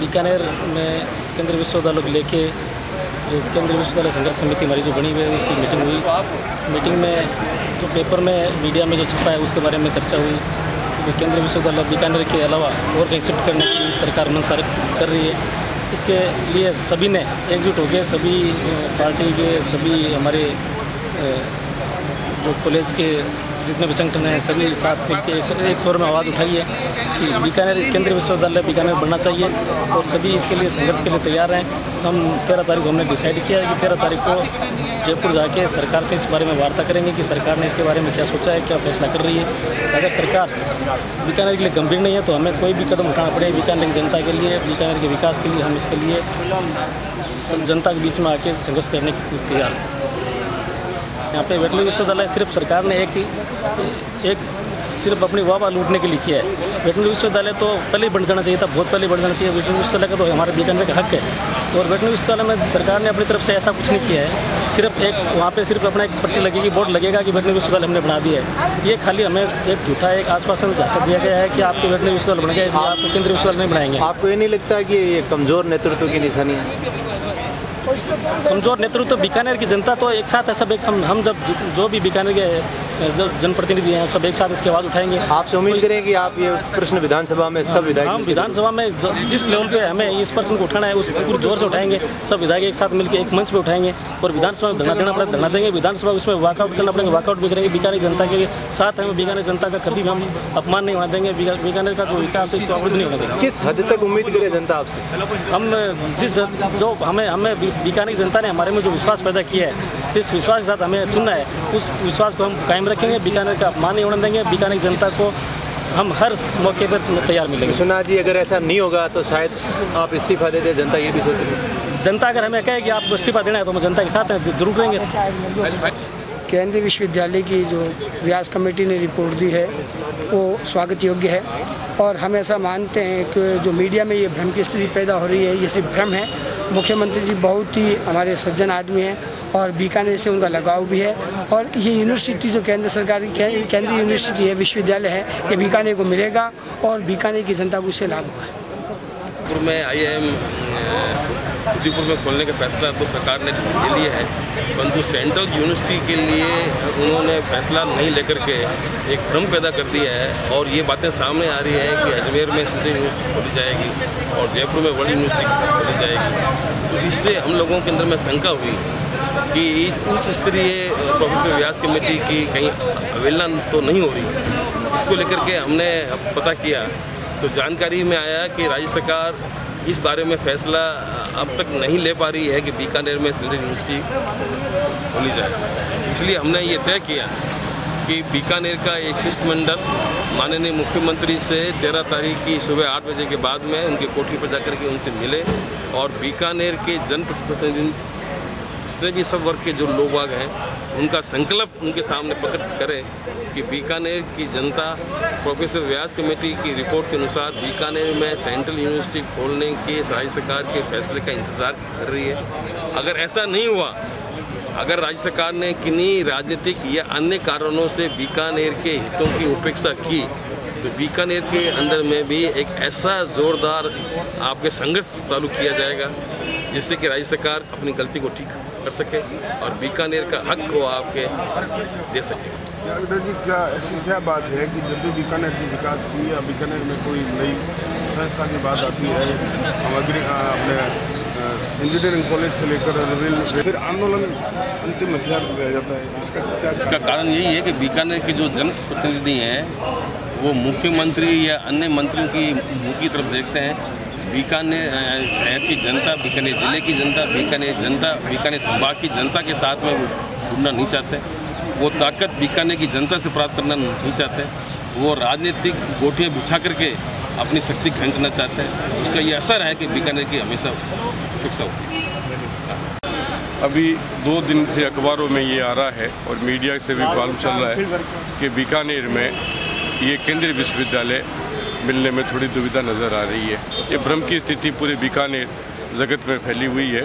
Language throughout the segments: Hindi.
बीकानेर में केंद्रीय विश्वविद्यालय को लेके जो केंद्रीय विश्वविद्यालय संघर्ष समिति हमारी जो बनी हुई है उसकी मीटिंग हुई। मीटिंग में जो पेपर में मीडिया में जो छपा है उसके बारे में चर्चा हुई कि केंद्रीय विश्वविद्यालय बीकानेर के अलावा और कहीं शिफ्ट करने की सरकार मंशा कर रही है। इसके लिए सभी ने एकजुट होकर सभी पार्टी के सभी हमारे जो कॉलेज के जितने भी संगठन हैं सभी साथ मिलकर एक स्वर में आवाज़ उठाई है कि बीकानेर केंद्रीय विश्वविद्यालय बीकानेर बनना चाहिए और सभी इसके लिए संघर्ष के लिए तैयार हैं। हम 13 तारीख को हमने डिसाइड किया है कि 13 तारीख को जयपुर जाके सरकार से इस बारे में वार्ता करेंगे कि सरकार ने इसके बारे में क्या सोचा है, क्या फैसला कर रही है। अगर सरकार बीकानेर के लिए गंभीर नहीं है तो हमें कोई भी कदम उठाना पड़ेगा बीकानेर की जनता के लिए, बीकानेर के विकास के लिए। हम इसके लिए जनता के बीच में आके संघर्ष करने की तैयार हैं। यहाँ पे वेटनरी विश्वविद्यालय सिर्फ सरकार ने एक सिर्फ अपनी वाह लूटने के लिए किया है। वेटनरी विश्वविद्यालय तो पहले ही बन जाना चाहिए था, बहुत पहले बढ़ जाना चाहिए। वेटनरी विश्वविद्यालय का तो हमारे बीकानेर का हक है और वेटनरी विश्वविद्यालय में सरकार ने अपनी तरफ से ऐसा कुछ नहीं किया है। सिर्फ एक वहाँ पे सिर्फ अपना एक पट्टी लगेगी, बोर्ड लगेगा कि वेटनरी विश्वविद्यालय हमने बना दिया है। ये खाली हमें एक झूठा एक आश्वासन झांसा दिया गया है कि आपके वेटनरी विश्वविद्यालय बन गया, इसलिए आपको केंद्रीय विश्वविद्यालय नहीं बनाएंगे। आपको ये नहीं लगता कि ये कमज़ोर नेतृत्व की निशानी है? कमज़ोर नेतृत्व बीकानेर की जनता तो एक साथ है, सब एक हम जब जो भी बीकानेर के जो जनप्रतिनिधि हैं सब एक साथ इसकी आवाज़ उठाएंगे। आपसे उम्मीद करें कि आप ये प्रश्न विधानसभा में सब विधायक, हम विधानसभा में जिस लेवल पे हमें इस प्रश्न को उठाना है उस पूरे जोर से उठाएंगे। सब विधायक एक साथ मिलकर एक मंच पे उठाएंगे और विधानसभा में धरना देना पड़ेगा, धरना देंगे। विधानसभा उसमें वॉकआउट करना पड़ेगा, वॉकआउट भी करेंगे। बीकानेर जनता के साथ हैं, बीकानेर जनता का कभी भी हम अपमान नहीं होने देंगे। बीकानेर का जो विकास है उसको अवरुद्ध नहीं होने देंगे। किस हद तक उम्मीद करे जनता आपसे? हम जिस जो हमें बीकानेर जनता ने हमारे में जो विश्वास पैदा किया है, जिस विश्वास के साथ हमें चुनना है, उस विश्वास को हम कायम रखेंगे। बीकानेर का अपमान नहीं होने देंगे। बीकानेर जनता को हम हर मौके पर तैयार मिलेंगे। सुना जी, अगर ऐसा नहीं होगा तो शायद आप इस्तीफा दे दें, जनता ये भी सोचेगी। जनता अगर हमें कहे कि आपको इस्तीफा देना है तो हम जनता के साथ हैं, जरूर करेंगे। केंद्रीय विश्वविद्यालय की जो व्यास कमेटी ने रिपोर्ट दी है वो स्वागत योग्य है और हम ऐसा मानते हैं कि जो मीडिया में ये भ्रम की स्थिति पैदा हो रही है ये सिर्फ भ्रम है। मुख्यमंत्री जी बहुत ही हमारे सज्जन आदमी हैं और बीकानेर से उनका लगाव भी है और ये यूनिवर्सिटी जो केंद्र सरकार की केंद्रीय यूनिवर्सिटी है, विश्वविद्यालय है, ये बीकानेर को मिलेगा और बीकानेर की जनता को उससे लाभ होगा। उदयपुर में IIM उदयपुर में खोलने का फैसला तो सरकार ने ले लिया है, परंतु सेंट्रल यूनिवर्सिटी के लिए उन्होंने फैसला नहीं लेकर के एक भ्रम पैदा कर दिया है और ये बातें सामने आ रही है कि अजमेर में सिटी यूनिवर्सिटी खोली जाएगी और जयपुर में बड़ी यूनिवर्सिटी खोली जाएगी। तो इससे हम लोगों के अंदर में शंका हुई कि उच्च स्तरीय प्रोफेसर व्यास कमेटी की कहीं अवहेलना तो नहीं हो रही। इसको लेकर के हमने पता किया तो जानकारी में आया कि राज्य सरकार इस बारे में फैसला अब तक नहीं ले पा रही है कि बीकानेर में सेंट्रल यूनिवर्सिटी खोली जाए। इसलिए हमने ये तय किया कि बीकानेर का एक शिष्टमंडल माननीय मुख्यमंत्री से 13 तारीख की सुबह 8 बजे के बाद में उनके कोठी पर जाकर के उनसे मिले और बीकानेर के जनप्रतिनिधि जितने भी सब वर्ग के जो लोग बाग हैं उनका संकल्प उनके सामने प्रकट करें कि बीकानेर की जनता प्रोफेसर व्यास कमेटी की रिपोर्ट के अनुसार बीकानेर में सेंट्रल यूनिवर्सिटी खोलने के राज्य सरकार के फैसले का इंतज़ार कर रही है। अगर ऐसा नहीं हुआ, अगर राज्य सरकार ने किन्हीं राजनीतिक या अन्य कारणों से बीकानेर के हितों की उपेक्षा की तो बीकानेर के अंदर में भी एक ऐसा जोरदार आपके संघर्ष चालू किया जाएगा जिससे कि राज्य सरकार अपनी गलती को ठीक कर सके और बीकानेर का हक को आपके दे सके। जी, क्या ऐसी क्या बात है कि जब भी बीकानेर की विकास की या बीकानेर में कोई नई संस्था की बात आती है, हम अपने इंजीनियरिंग कॉलेज से लेकर फिर आंदोलन अंतिम हथियार रह जाता है, इसका कारण यही है कि बीकानेर के जो जनप्रतिनिधि हैं वो मुख्यमंत्री या अन्य मंत्रियों की मुँह की तरफ देखते हैं। बीकानेर शहर की जनता, बीकानेर जिले की जनता, बीकानेर संभाग की जनता के साथ में वो जुड़ना नहीं चाहते। वो ताकत बीकानेर की जनता से प्राप्त करना नहीं चाहते। वो राजनीतिक गोटियाँ बिछा करके अपनी शक्ति ग्रहण करना चाहते हैं। उसका ये असर है कि बीकानेर की हमेशा उपेक्षा होती है। अभी 2 दिन से अखबारों में ये आ रहा है और मीडिया से भी मालूम चल रहा है कि बीकानेर में ये केंद्रीय विश्वविद्यालय मिलने में थोड़ी दुविधा नज़र आ रही है। ये भ्रम की स्थिति पूरे बीकानेर जगत में फैली हुई है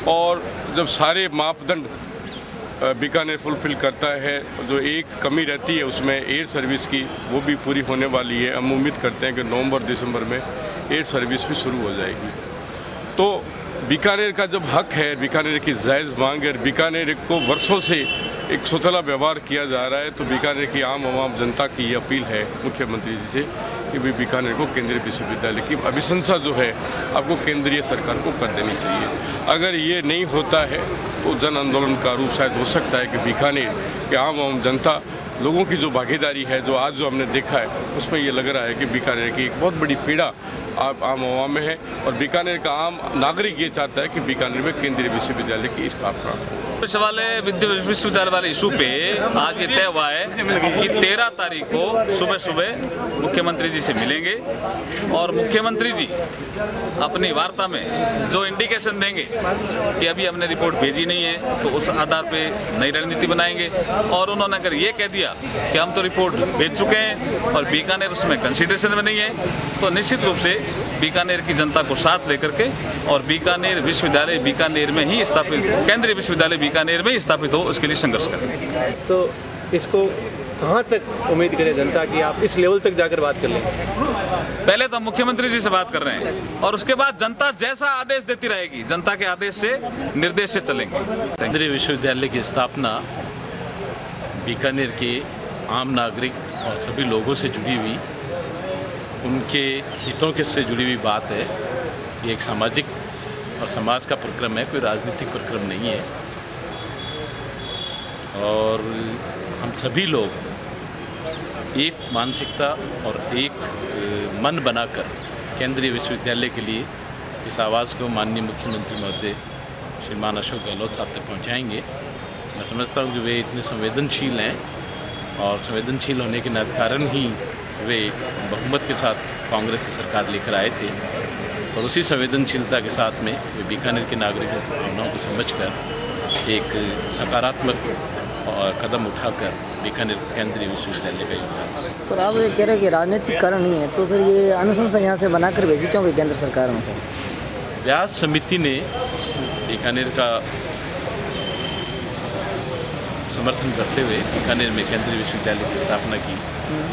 और जब सारे मापदंड बीकानेर फुलफिल करता है, जो एक कमी रहती है उसमें एयर सर्विस की, वो भी पूरी होने वाली है। हम उम्मीद करते हैं कि नवंबर दिसंबर में एयर सर्विस भी शुरू हो जाएगी। तो बीकानेर का जब हक है, बीकानेर की जायज़ मांग है, बीकानेर को वर्षों से एक सोतला व्यवहार किया जा रहा है, तो बीकानेर की आम जनता की ये अपील है मुख्यमंत्री जी से कि भी बीकानेर को केंद्रीय विश्वविद्यालय की अभिशंसा जो है आपको केंद्रीय सरकार को कर देनी चाहिए। अगर ये नहीं होता है तो जन आंदोलन का रूप शायद हो सकता है कि बीकानेर के आम जनता लोगों की जो भागीदारी है, जो आज जो हमने देखा है, उसमें ये लग रहा है कि बीकानेर की एक बहुत बड़ी पीड़ा आम आवाम में है और बीकानेर का आम नागरिक ये चाहता है कि बीकानेर में केंद्रीय विश्वविद्यालय की स्थापना हो। विश्वविद्यालय वाले इशू पे आज ये तय हुआ है कि 13 तारीख को सुबह सुबह मुख्यमंत्री जी से मिलेंगे और मुख्यमंत्री जी अपनी वार्ता में जो इंडिकेशन देंगे कि अभी हमने रिपोर्ट भेजी नहीं है तो उस आधार पे नई रणनीति बनाएंगे। और उन्होंने अगर ये कह दिया कि हम तो रिपोर्ट भेज चुके हैं और बीकानेर उसमें कंसिडरेशन में नहीं है, तो निश्चित रूप से बीकानेर की जनता को साथ लेकर के और बीकानेर विश्वविद्यालय बीकानेर में ही स्थापित, केंद्रीय विश्वविद्यालय बीकानेर में ही स्थापित हो, उसके लिए संघर्ष करेंगे। तो इसको कहाँ तक उम्मीद करें जनता की, आप इस लेवल तक जाकर बात कर लेंगे? पहले तो हम मुख्यमंत्री जी से बात कर रहे हैं और उसके बाद जनता जैसा आदेश देती रहेगी, जनता के आदेश से, निर्देश से चलेंगे। केंद्रीय विश्वविद्यालय की स्थापना बीकानेर के आम नागरिक और सभी लोगों से जुड़ी हुई, उनके हितों के से जुड़ी हुई बात है। ये एक सामाजिक और समाज का प्रक्रम है, कोई राजनीतिक प्रक्रम नहीं है। और हम सभी लोग एक मानसिकता और एक मन बनाकर केंद्रीय विश्वविद्यालय के लिए इस आवाज़ को माननीय मुख्यमंत्री महोदय श्रीमान अशोक गहलोत साहब तक पहुंचाएंगे। मैं समझता हूं कि वे इतने संवेदनशील हैं और संवेदनशील होने के कारण ही वे बहुमत के साथ कांग्रेस की सरकार लेकर आए थे और उसी संवेदनशीलता के साथ में वे बीकानेर के नागरिकों की भावनाओं को समझकर एक सकारात्मक कदम उठाकर बीकानेर केंद्रीय विश्वविद्यालय का योगदान। सर, आप ये कह रहे हैं कि राजनीतिक कारण नहीं है, तो सर ये अनुशंसा यहाँ से बनाकर भेजी क्यों गई केंद्र सरकार में? सर, व्यास समिति ने बीकानेर का समर्थन करते हुए बीकानेर में केंद्रीय विश्वविद्यालय की स्थापना की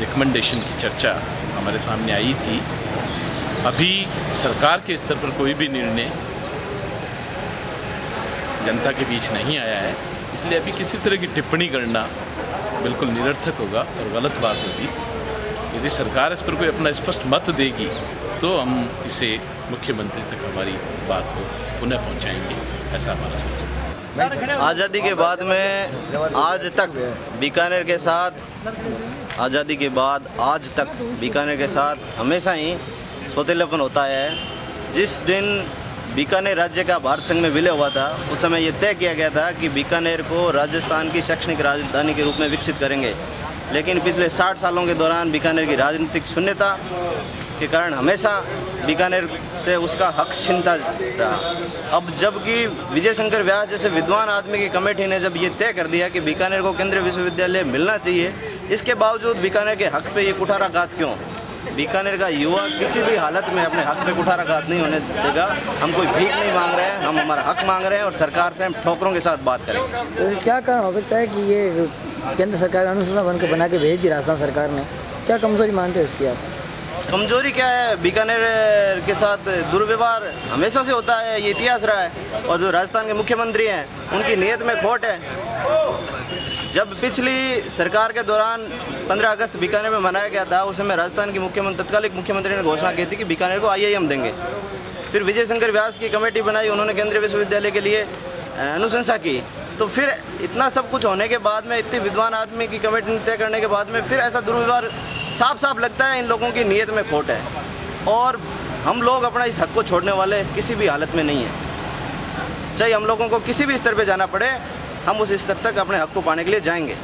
रिकमेंडेशन की चर्चा हमारे सामने आई थी। अभी सरकार के स्तर पर कोई भी निर्णय जनता के बीच नहीं आया है, इसलिए अभी किसी तरह की टिप्पणी करना बिल्कुल निरर्थक होगा और गलत बात होगी। यदि सरकार इस पर कोई अपना स्पष्ट मत देगी तो हम इसे मुख्यमंत्री तक हमारी बात को पुनः पहुंचाएंगे, ऐसा हमारा सोच है। आज़ादी के बाद में आज तक बीकानेर के साथ, आज़ादी के बाद आज तक बीकानेर के साथ हमेशा ही सौतेलापन होता है। जिस दिन बीकानेर राज्य का भारत संघ में विलय हुआ था, उस समय ये तय किया गया था कि बीकानेर को राजस्थान की शैक्षणिक राजधानी के रूप में विकसित करेंगे। लेकिन पिछले 60 सालों के दौरान बीकानेर की राजनीतिक शून्यता के कारण हमेशा बीकानेर से उसका हक छीनता रहा। अब जबकि विजय शंकर व्यास जैसे विद्वान आदमी की कमेटी ने जब ये तय कर दिया कि बीकानेर को केंद्रीय विश्वविद्यालय मिलना चाहिए, इसके बावजूद बीकानेर के हक पे ये कुठाराघात क्यों? बीकानेर का युवा किसी भी हालत में अपने हक पे कुठाराघात नहीं होने देगा। हम कोई भीख नहीं मांग रहे हैं, हम हमारा हक मांग रहे हैं और सरकार से हम ठोकरों के साथ बात करेंगे। तो क्या कारण हो सकता है कि ये केंद्र सरकार अनुशंसा बनकर बना के भेज दी राजस्थान सरकार ने? क्या कमजोरी मानते हो इसकी आप? कमजोरी क्या है? बीकानेर के साथ दुर्व्यवहार हमेशा से होता है, ये इतिहास रहा है। और जो राजस्थान के मुख्यमंत्री हैं, उनकी नीयत में खोट है। जब पिछली सरकार के दौरान 15 अगस्त बीकानेर में मनाया गया था, उस समय राजस्थान की तत्कालीन मुख्यमंत्री ने घोषणा की थी कि बीकानेर को IIM देंगे। फिर विजय शंकर व्यास की कमेटी बनाई, उन्होंने केंद्रीय विश्वविद्यालय के लिए अनुशंसा की। तो फिर इतना सब कुछ होने के बाद में, इतने विद्वान आदमी की कमेटी ने तय करने के बाद में फिर ऐसा दुर्व्यवहार साफ साफ लगता है इन लोगों की नीयत में खोट है। और हम लोग अपना इस हक को छोड़ने वाले किसी भी हालत में नहीं है। चाहे हम लोगों को किसी भी स्तर पे जाना पड़े, हम उस स्तर तक अपने हक को पाने के लिए जाएंगे।